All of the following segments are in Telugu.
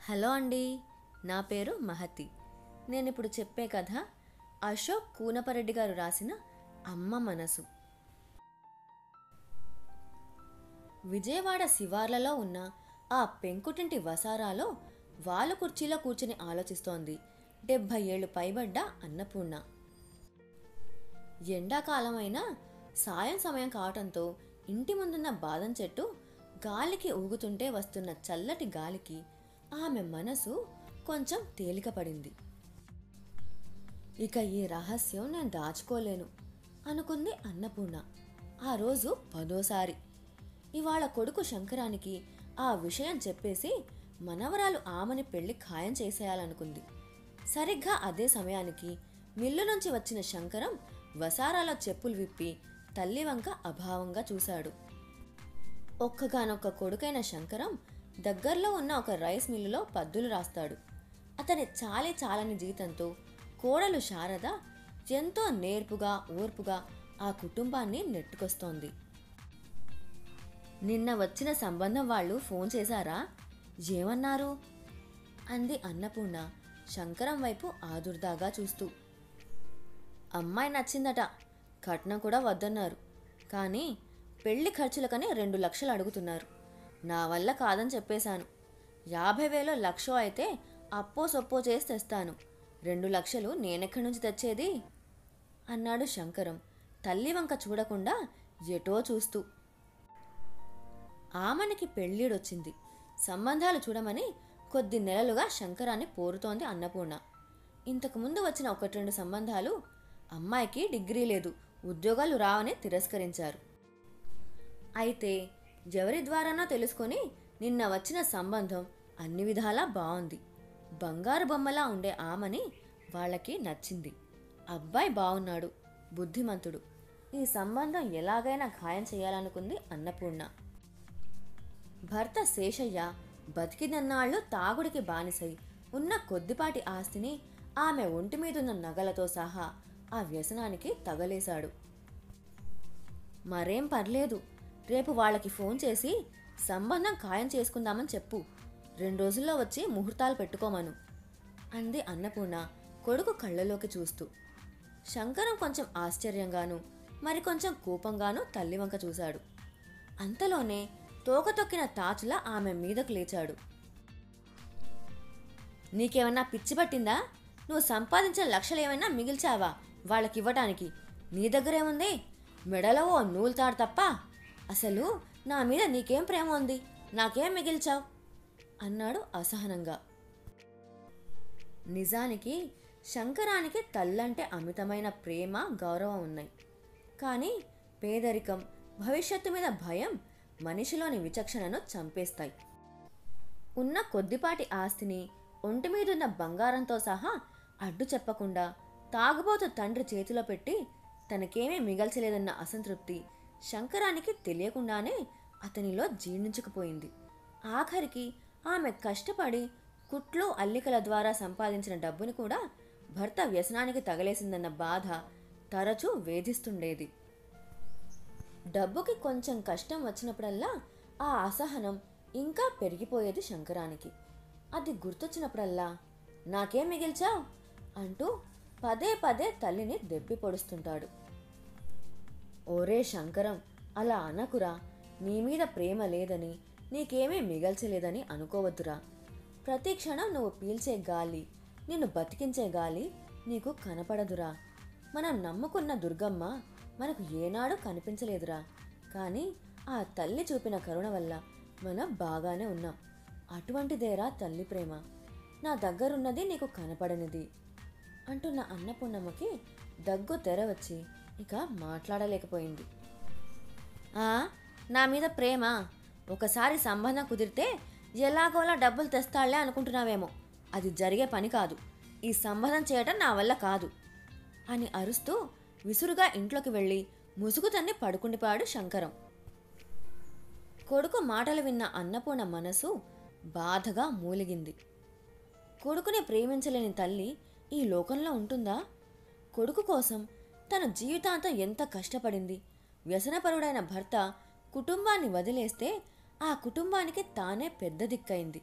హలో అండి, నా పేరు మహతి. నేను ఇప్పుడు చెప్పే కథ అశోక్ కూనపరెడ్డి గారు రాసిన అమ్మ మనసు. విజయవాడ శివార్లలో ఉన్న ఆ పెంకుటింటి వసారాలో వాలు కుర్చీలో కూర్చుని ఆలోచిస్తోంది 70 ఏళ్ళు పైబడ్డ అన్నపూర్ణ. ఎండాకాలమైనా సాయం సమయం కావటంతో ఇంటి ముందున్న బాదం చెట్టు గాలికి ఊగుతుంటే వస్తున్న చల్లటి గాలికి ఆమె మనసు కొంచెం తేలికపడింది. ఇక ఈ రహస్యం నేను దాచుకోలేను అనుకుంది అన్నపూర్ణ. ఆ రోజు 10వ సారి. ఇవాళ కొడుకు శంకరానికి ఆ విషయం చెప్పేసి మనవరాలు ఆమెని పెళ్లి ఖాయం చేసేయాలనుకుంది. సరిగ్గా అదే సమయానికి మిల్లు నుంచి వచ్చిన శంకరం వసారాలో చెప్పులు విప్పి తల్లి వంక అభావంగా చూశాడు. ఒక్కగానొక్క కొడుకైన శంకరం దగ్గరలో ఉన్న ఒక రైస్ మిల్లులో పద్దులు రాస్తాడు. అతని చాలని జీతంతో కోడలు శారద ఎంతో నేర్పుగా ఓర్పుగా ఆ కుటుంబాన్ని నెట్టుకొస్తోంది. నిన్న వచ్చిన సంబంధం వాళ్ళు ఫోన్ చేశారా? ఏమన్నారు? అంది అన్నపూర్ణ శంకరం వైపు ఆదుర్దాగా చూస్తూ. అమ్మాయి నచ్చిందట, కట్నం కూడా వద్దన్నారు. కానీ పెళ్లి ఖర్చులకని 2 లక్షలు అడుగుతున్నారు. నా వల్ల కాదని చెప్పేశాను. 50,000 లక్షో అయితే అప్పో సొప్పో చేసి తెస్తాను. 2 లక్షలు నేనెక్కడి నుంచి తెచ్చేది? అన్నాడు శంకరం తల్లి వంక చూడకుండా ఎటో చూస్తూ. ఆమెనికి పెళ్ళిడొచ్చింది. సంబంధాలు చూడమని కొద్ది నెలలుగా శంకరాన్ని పోరుతోంది అన్నపూర్ణ. ఇంతకుముందు వచ్చిన 1-2 సంబంధాలు అమ్మాయికి డిగ్రీ లేదు, ఉద్యోగాలు రావని తిరస్కరించారు. అయితే ఎవరి ద్వారానో తెలుసుకొని నిన్న వచ్చిన సంబంధం అన్ని విధాలా బాగుంది. బంగారు బొమ్మలా ఉండే ఆమెని వాళ్ళకి నచ్చింది. అబ్బాయి బాగున్నాడు, బుద్ధిమంతుడు. ఈ సంబంధం ఎలాగైనా ఖాయం చేయాలనుకుంది అన్నపూర్ణ. భర్త శేషయ్య బతికినన్నాళ్లు తాగుడికి బానిసై ఉన్న కొద్దిపాటి ఆస్తిని ఆమె ఒంటి మీదున్న నగలతో సహా ఆ వ్యసనానికి తగలేశాడు. మరేం పర్లేదు, రేపు వాళ్ళకి ఫోన్ చేసి సంబంధం ఖాయం చేసుకుందామని చెప్పు. 2 రోజుల్లో వచ్చి ముహూర్తాలు పెట్టుకోమను అంది అన్నపూర్ణ కొడుకు కళ్ళలోకి చూస్తూ. శంకరం కొంచెం ఆశ్చర్యంగానూ మరికొంచెం కోపంగానూ తల్లి వంక చూశాడు. అంతలోనే తోక తొక్కిన తాచులా ఆమె మీదకు లేచాడు. నీకేమన్నా పిచ్చి పట్టిందా? నువ్వు సంపాదించిన లక్షలు ఏమైనా మిగిల్చావా వాళ్ళకివ్వటానికి? నీ దగ్గరేముంది? మెడలో ఓ నూలుతాడు తప్ప. అసలు నా మీద నీకేం ప్రేమ ఉంది? నాకేం మిగిల్చావు? అన్నాడు అసహనంగా. నిజానికి శంకరానికి తల్లంటే అమితమైన ప్రేమ గౌరవం ఉన్నాయి. కానీ పేదరికం, భవిష్యత్తు మీద భయం మనిషిలోని విచక్షణను చంపేస్తాయి. ఉన్న కొద్దిపాటి ఆస్తిని ఒంటి మీదున్న బంగారంతో సహా అడ్డు చెప్పకుండా తాగుబోతు తండ్రి చేతిలో పెట్టి తనకేమీ మిగల్చలేదన్న అసంతృప్తి శంకరానికి తెలియకుండానే అతనిలో జీర్ణించుకుపోయింది. ఆఖరికి ఆమె కష్టపడి కుట్లు అల్లికల ద్వారా సంపాదించిన డబ్బుని కూడా భర్త వ్యసనానికి తగలేసిందన్న బాధ తరచూ వేధిస్తుండేది. డబ్బుకి కొంచెం కష్టం వచ్చినప్పుడల్లా ఆ అసహనం ఇంకా పెరిగిపోయేది శంకరానికి. అది గుర్తొచ్చినప్పుడల్లా నాకేం మిగిల్చావు అంటూ పదే తల్లిని దెప్పి పొడుస్తుంటాడు. ఓరే శంకరం, అలా అనకురా. నీ మీద ప్రేమ లేదని, నీకేమీ మిగల్చలేదని అనుకోవద్దురా. ప్రతి క్షణం నువ్వు పీల్చే గాలి, నిన్ను బతికించే గాలి నీకు కనపడదురా. మనం నమ్ముకున్న దుర్గమ్మ మనకు ఏనాడు కనిపించలేదురా. కానీ ఆ తల్లి చూపిన కరుణ వల్ల మనం బాగానే ఉన్నాం. అటువంటిదేరా తల్లి ప్రేమ. నా దగ్గరున్నది నీకు కనపడనిది అంటున్న అన్నపూర్ణమ్మకి దగ్గు తెర వచ్చి ఇక మాట్లాడలేకపోయింది. నా మీద ప్రేమ? ఒకసారి సంబంధం కుదిరితే ఎలాగోలా డబ్బులు తెస్తాళ్లే అనుకుంటున్నావేమో. అది జరిగే పని కాదు. ఈ సంబంధం చేయటం నా వల్ల కాదు అని అరుస్తూ విసురుగా ఇంట్లోకి వెళ్ళి ముసుగు తన్ని పడుకుండిపోయాడు శంకరం. కొడుకు మాటలు విన్న అన్నపూర్ణ మనసు బాధగా మూలిగింది. కొడుకుని ప్రేమించలేని తల్లి ఈ లోకంలో ఉంటుందా? కొడుకు కోసం తన జీవితాంతం ఎంత కష్టపడింది. వ్యసనపరుడైన భర్త కుటుంబాన్ని వదిలేస్తే ఆ కుటుంబానికి తానే పెద్ద దిక్కైంది.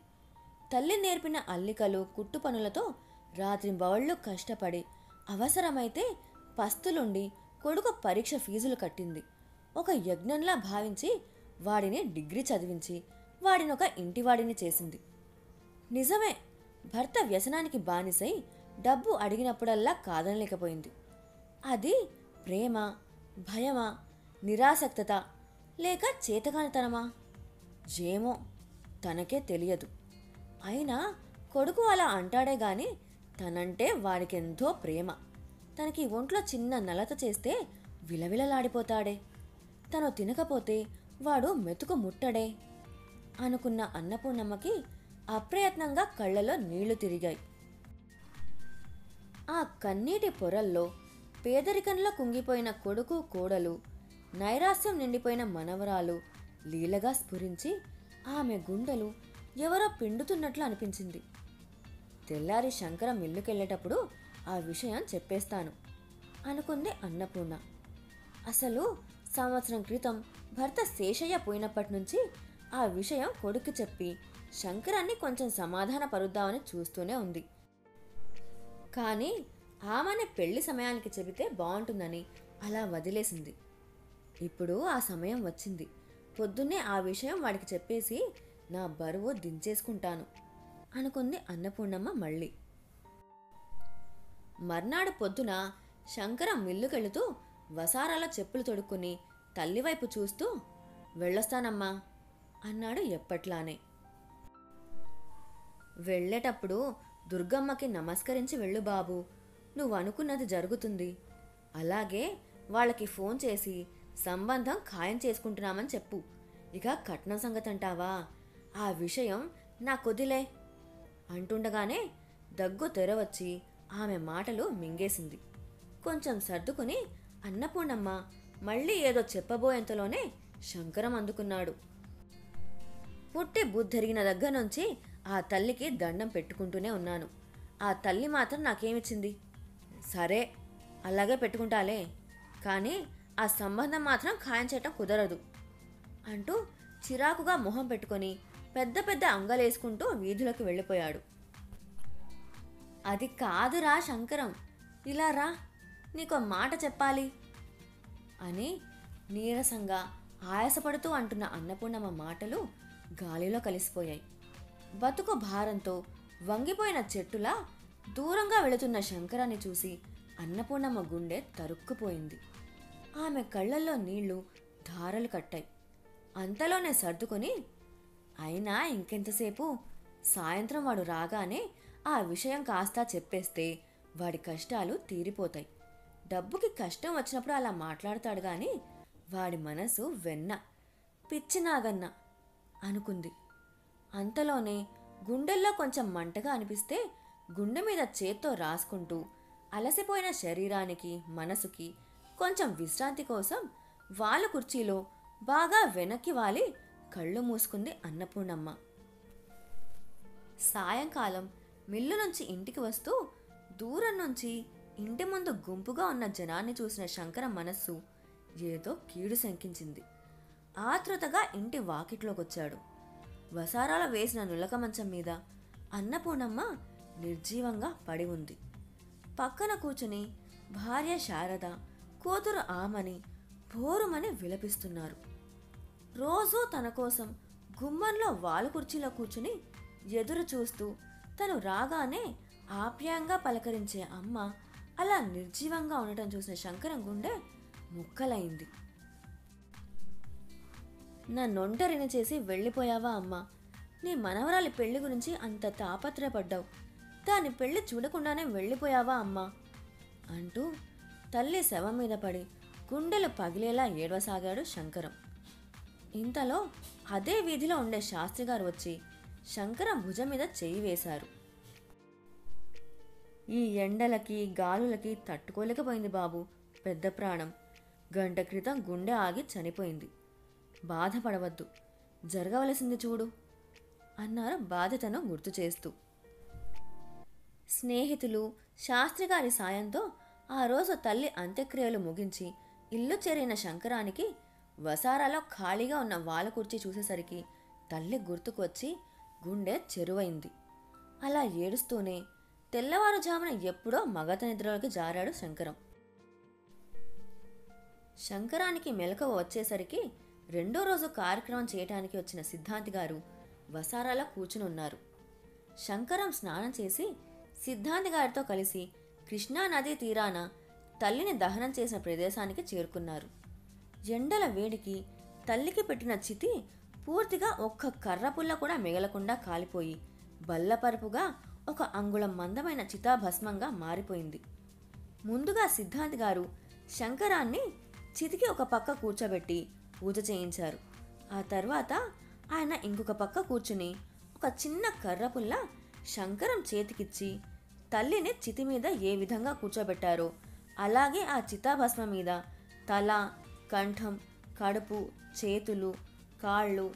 తల్లి నేర్పిన అల్లికలు కుట్టు పనులతో రాత్రింబవళ్ళు కష్టపడి అవసరమైతే పస్తులుండి కొడుకు పరీక్ష ఫీజులు కట్టింది. ఒక యజ్ఞంలా భావించి వాడిని డిగ్రీ చదివించి వాడినొక ఇంటివాడిని చేసింది. నిజమే, భర్త వ్యసనానికి బానిసై డబ్బు అడిగినప్పుడల్లా కాదనలేకపోయింది. అది ప్రేమ, భయమా, నిరాసక్తత లేక చేతకానితనమా? ఏమో, తనకే తెలియదు. అయినా కొడుకు అలా అంటాడే గాని తనంటే వాడికెంతో ప్రేమ. తనకి ఒంట్లో చిన్న నలత చేస్తే విలవిలలాడిపోతాడే. తను తినకపోతే వాడు మెతుకు ముట్టడే అనుకున్న అన్నపూర్ణమ్మకి అప్రయత్నంగా కళ్ళలో నీళ్లు తిరిగాయి. ఆ కన్నీటి పొరల్లో పేదరికంలో కుంగిపోయిన కొడుకు కోడలు, నైరాస్యం నిండిపోయిన మనవరాలు లీలగా స్ఫురించి ఆమె గుండెలు ఎవరో పిండుతున్నట్లు అనిపించింది. తెల్లారి శంకరం ఇల్లుకెళ్ళేటప్పుడు ఆ విషయం చెప్పేస్తాను అనుకుంది అన్నపూర్ణ. అసలు సంవత్సరం క్రితం భర్త శేషయ్య పోయినప్పటి నుంచి ఆ విషయం కొడుకు చెప్పి శంకరాన్ని కొంచెం సమాధానపరుద్దామని చూస్తూనే ఉంది. కానీ ఆమెని పెళ్లి సమయానికి చెబితే బాగుంటుందని అలా వదిలేసింది. ఇప్పుడు ఆ సమయం వచ్చింది. పొద్దున్నే ఆ విషయం వాడికి చెప్పేసి నా బరువు దించేసుకుంటాను అనుకుంది అన్నపూర్ణమ్మ మళ్ళీ. మర్నాడు పొద్దున శంకరం మిల్లుకెళుతూ వసారాలో చెప్పులు తొడుక్కుని తల్లివైపు చూస్తూ వెళ్ళొస్తానమ్మా అన్నాడు ఎప్పట్లానే. వెళ్ళేటప్పుడు దుర్గమ్మకి నమస్కరించి వెళ్ళు బాబు, నువ్వు అనుకున్నది జరుగుతుంది. అలాగే వాళ్ళకి ఫోన్ చేసి సంబంధం ఖాయం చేసుకుంటున్నామని చెప్పు. ఇక కట్నం సంగతి అంటావా, ఆ విషయం నాకొదిలే అంటుండగానే దగ్గు తెరవచ్చి ఆమె మాటలు మింగేసింది. కొంచెం సర్దుకుని అన్నపూర్ణమ్మ మళ్ళీ ఏదో చెప్పబోయేంతలోనే శంకరం అందుకున్నాడు. పుట్టి బుద్ధెరిగిన దగ్గర నుంచి ఆ తల్లికి దండం పెట్టుకుంటూనే ఉన్నాను. ఆ తల్లి మాత్రం నాకేమిచ్చింది? సరే, అలాగే పెట్టుకుంటాలే, కానీ ఆ సంబంధం మాత్రం ఖాయం చేయటం కుదరదు అంటూ చిరాకుగా మొహం పెట్టుకొని పెద్ద పెద్ద అంగలేసుకుంటూ వీధులకు వెళ్ళిపోయాడు. అది కాదురా శంకరం, ఇలా రా, నీకో మాట చెప్పాలి అని నీరసంగా ఆయాసపడుతూ అంటున్న అన్నపూర్ణమ్మ మాటలు గాలిలో కలిసిపోయాయి. బతుకు భారంతో వంగిపోయిన చెట్టులా దూరంగా వెళుతున్న శంకరాన్ని చూసి అన్నపూర్ణమ్మ గుండె తరుక్కుపోయింది. ఆమె కళ్ళల్లో నీళ్లు ధారలు కట్టాయి. అంతలోనే సర్దుకొని, అయినా ఇంకెంతసేపు, సాయంత్రం వాడు రాగానే ఆ విషయం కాస్తా చెప్పేస్తే వాడి కష్టాలు తీరిపోతాయి. డబ్బుకి కష్టం వచ్చినప్పుడు అలా మాట్లాడతాడు గాని వాడి మనసు వెన్న, పిచ్చినాగన్న అనుకుంది. అంతలోనే గుండెల్లో కొంచెం మంటగా అనిపిస్తే గుండె మీద చేత్తో రాసుకుంటూ అలసిపోయిన శరీరానికి మనసుకి కొంచెం విశ్రాంతి కోసం వాళ్ళ కుర్చీలో బాగా వెనక్కి వాలి కళ్ళు మూసుకుంది అన్నపూర్ణమ్మ. సాయంకాలం మిల్లు నుంచి ఇంటికి వస్తూ దూరం నుంచి ఇంటి ముందు గుంపుగా ఉన్న జనాన్ని చూసిన శంకరం మనస్సు ఏదో కీడు శంకించింది. ఆతృతగా ఇంటి వాకిట్లోకొచ్చాడు. వసారాలో వేసిన నులక మంచం మీద అన్నపూర్ణమ్మ నిర్జీవంగా పడి ఉంది. పక్కన కూర్చుని భార్య శారద, కూతురు ఆమని భోరుమని విలపిస్తున్నారు. రోజూ తన కోసం గుమ్మంలో వాలు కుర్చీలో కూర్చుని ఎదురు చూస్తూ తను రాగానే ఆప్యాయంగా పలకరించే అమ్మ అలా నిర్జీవంగా ఉండటం చూసిన శంకరం గుండె ముక్కలైంది. నన్నొంటరిని చేసి వెళ్ళిపోయావా అమ్మా? నీ మనవరాలి పెళ్లి గురించి అంత తాపత్రయపడ్డావు, దాని పెళ్లి చూడకుండానే వెళ్ళిపోయావా అమ్మా అంటూ తల్లి శవం మీద పడి గుండెలు పగిలేలా ఏడవసాగాడు శంకరం. ఇంతలో అదే వీధిలో ఉండే శాస్త్రిగారు వచ్చి శంకరం భుజం మీద చెయ్యి వేశారు. ఈ ఎండలకి గాలులకి తట్టుకోలేకపోయింది బాబు పెద్ద ప్రాణం. గంట క్రితం గుండె ఆగి చనిపోయింది. బాధపడవద్దు, జరగవలసింది చూడు అన్నారు బాధ్యతను గుర్తు చేస్తూ. స్నేహితులు శాస్త్రిగారి సాయంతో ఆ రోజు తల్లి అంత్యక్రియలు ముగించి ఇల్లు చేరిన శంకరానికి వసారాలో ఖాళీగా ఉన్న వాల కుర్చీ చూసేసరికి తల్లి గుర్తుకు వచ్చి గుండె చెరువైంది. అలా ఏడుస్తూనే తెల్లవారుజామున ఎప్పుడో మగత నిద్రలోకి జారాడు శంకరం. శంకరానికి మెలకువ వచ్చేసరికి రెండో రోజు కార్యక్రమం చేయటానికి వచ్చిన సిద్ధాంతి గారు వసారాలో కూర్చునున్నారు. శంకరం స్నానం చేసి సిద్ధాంతి గారితో కలిసి కృష్ణా నదీ తీరాన తల్లిని దహనం చేసిన ప్రదేశానికి చేరుకున్నారు. ఎండల వేడికి తల్లికి పెట్టిన చితి పూర్తిగా ఒక్క కర్రపుల్ల కూడా మిగలకుండా కాలిపోయి బల్లపరుపుగా ఒక అంగుళం మందమైన చితాభస్మంగా మారిపోయింది. ముందుగా సిద్ధాంతి గారు శంకరాన్ని చితికి ఒక పక్క కూర్చోబెట్టి పూజ చేయించారు. ఆ తర్వాత ఆయన ఇంకొక పక్క కూర్చుని ఒక చిన్న కర్రపుల్ల శంకరం చేతికిచ్చి తల్లిని చితి మీద ఏ విధంగా కూర్చోబెట్టారో అలాగే ఆ చితాభస్మ మీద తల, కంఠం, కడుపు, చేతులు, కాళ్ళు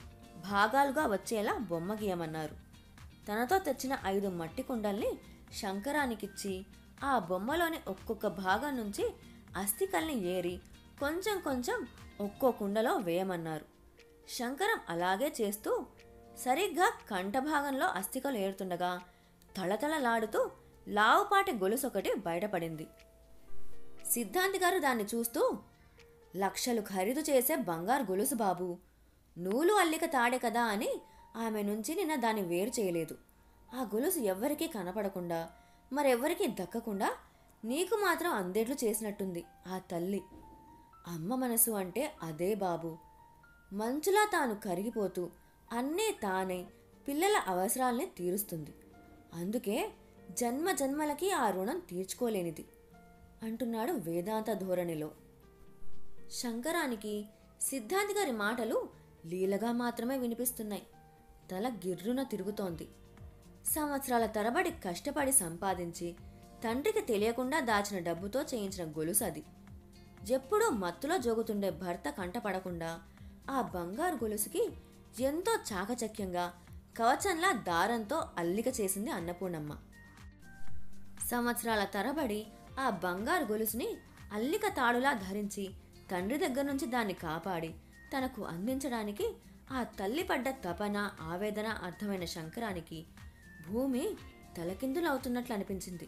భాగాలుగా వచ్చేలా బొమ్మ గీయమన్నారు. తనతో తెచ్చిన 5 మట్టి కుండల్ని శంకరానికిచ్చి ఆ బొమ్మలోని ఒక్కొక్క భాగం నుంచి అస్థికల్ని ఏరి కొంచెం కొంచెం ఒక్కో కుండలో వేయమన్నారు. శంకరం అలాగే చేస్తూ సరిగ్గా కంఠభాగంలో అస్థికలు ఏరుతుండగా తళతళలాడుతూ లావుపాటి గొలుసొకటి బయటపడింది. సిద్ధాంతి గారు దాన్ని చూస్తూ, లక్షలు ఖరీదు చేసే బంగారు గొలుసు బాబు, నూలు అల్లిక తాడే కదా అని ఆమె నుంచి నిన్న దాన్ని వేరు చేయలేదు. ఆ గొలుసు ఎవ్వరికీ కనపడకుండా మరెవ్వరికీ దక్కకుండా నీకు మాత్రం అందేట్లు చేసినట్టుంది ఆ తల్లి. అమ్మ మనసు అంటే అదే బాబు. మంచులా తాను కరిగిపోతూ అన్నీ తానే పిల్లల అవసరాల్ని తీరుస్తుంది. అందుకే జన్మ జన్మలకి ఆ రుణం తీర్చుకోలేనిది అంటున్నాడు వేదాంత ధోరణిలో. శంకరానికి సిద్ధాంతి గారి మాటలు లీలగా మాత్రమే వినిపిస్తున్నాయి. తల గిర్రున తిరుగుతోంది. సంవత్సరాల తరబడి కష్టపడి సంపాదించి తండ్రికి తెలియకుండా దాచిన డబ్బుతో చేయించిన గొలుసు అది. ఎప్పుడూ మత్తులో జోగుతుండే భర్త కంటపడకుండా ఆ బంగారు గొలుసుకి ఎంతో చాకచక్యంగా కవచంలా దారంతో అల్లిక చేసింది అన్నపూర్ణమ్మ. సంవత్సరాల తరబడి ఆ బంగారు గొలుసుని అల్లిక తాడులా ధరించి తండ్రి దగ్గర నుంచి దాన్ని కాపాడి తనకు అందించడానికి ఆ తల్లి పడ్డ తపన, ఆవేదన అర్థమైన శంకరానికి భూమి తలకిందులవుతున్నట్లు అనిపించింది.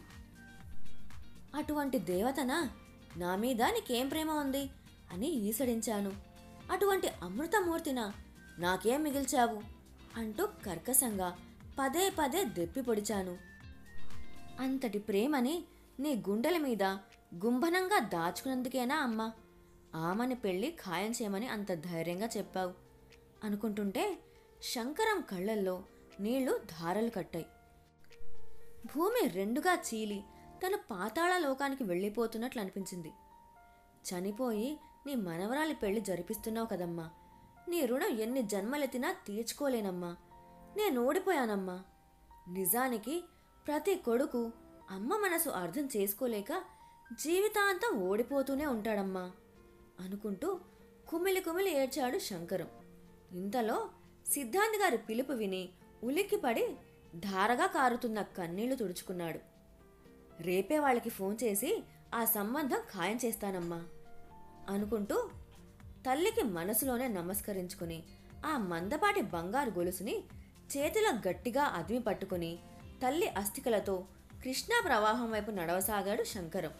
అటువంటి దేవతనా, నా మీద నీకేం ప్రేమ ఉంది అని ఈసడించాను. అటువంటి అమృతమూర్తినా, నాకేం మిగిల్చావు అంటూ కర్కశంగా పదే పదే దెప్పి పొడిచాను. అంతటి ప్రేమని నీ గుండెల మీద గుంభనంగా దాచుకున్నందుకేనా అమ్మా ఆమెని పెళ్లి ఖాయం చేయమని అంత ధైర్యంగా చెప్పావు అనుకుంటుంటే శంకరం కళ్ళల్లో నీళ్లు ధారలు కట్టాయి. భూమి రెండుగా చీలి తను పాతాళ లోకానికి వెళ్ళిపోతున్నట్లు అనిపించింది. చనిపోయి నీ మనవరాలి పెళ్లి జరిపిస్తున్నావు కదమ్మా, నీ రుణం ఎన్ని జన్మలెత్తినా తీర్చుకోలేనమ్మా. నేను ఓడిపోయానమ్మా. నిజానికి ప్రతి కొడుకు అమ్మ మనసు అర్థం చేసుకోలేక జీవితాంతం ఓడిపోతూనే ఉంటాడమ్మా అనుకుంటూ కుమిలి కుమిలి ఏడ్చాడు శంకరం. ఇంతలో సిద్ధాంతి గారి పిలుపు విని ఉలిక్కిపడి ధారగా కారుతున్న కన్నీళ్లు తుడుచుకున్నాడు. రేపే వాళ్ళకి ఫోన్ చేసి ఆ సంబంధం ఖాయం చేస్తానమ్మా అనుకుంటూ తల్లికి మనసులోనే నమస్కరించుకుని ఆ మందపాటి బంగారు గొలుసుని చేతిలో గట్టిగా అదిమి పట్టుకుని తల్లి అస్థికలతో కృష్ణా ప్రవాహం వైపు నడవసాగాడు శంకరం.